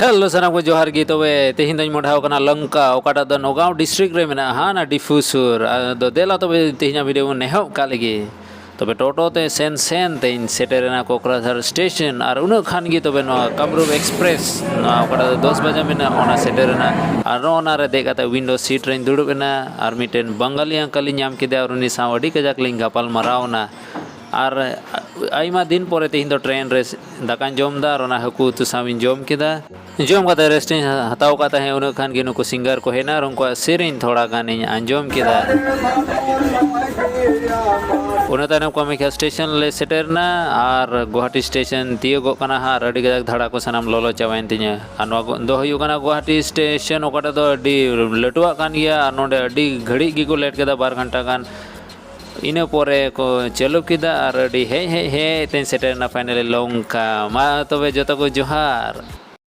Hello सानाम को जोहार गी तबे तेहिन दኝ मोढाव कना लंका ओकाटा द नगांव डिस्ट्रिक्ट रे मेना हाना डिफुसुर द देला तबे तेहिना वीडियो नेहो कालेगी तबे टोटो ते सेन सेन ते सेटेरेना कोकराझार स्टेशन और उन खान गी तबे नो कामरूप एक्सप्रेस ना ओकाटा 10 बजे मेना ओना सेटेरेना और ओना रे देखाते विंडो सीट रे दुड़ुबेना और मिटेन बंगाली अंकल ᱧᱟᱢ ᱠᱮᱫᱮᱭᱟ और उनी साव अडी कजाक लिंग गपाल मरावना और आयमा दिन पोरे तेहिन दो ट्रेन रे दाकान जमदा और ओना हकू उतु सामिन जम केदा जम काते रेस्टिंग हताव काते हैं उन खान गे नुको सिंगर को हेना और उनको सेरेन थोड़ा गान आंजम केदा उन तायनम कामाख्या स्टेशन ले सेटेरना और गुवाहाटी स्टेशन तियोगो कना हार अडी गजाक धड़ा को सनाम लोलो चावाइन तिnya और दो हुयु कना गुवाहाटी स्टेशन ओकाटा दो अडी लटुआ कान गया और नोडे अडी घड़ी गी को लेट केदा 12 घंटा गान इन पोरे को चलो किदा और अडी हे हे हे तेन सेटेरना फाइनली लंका मा तबे जतो को जोहार।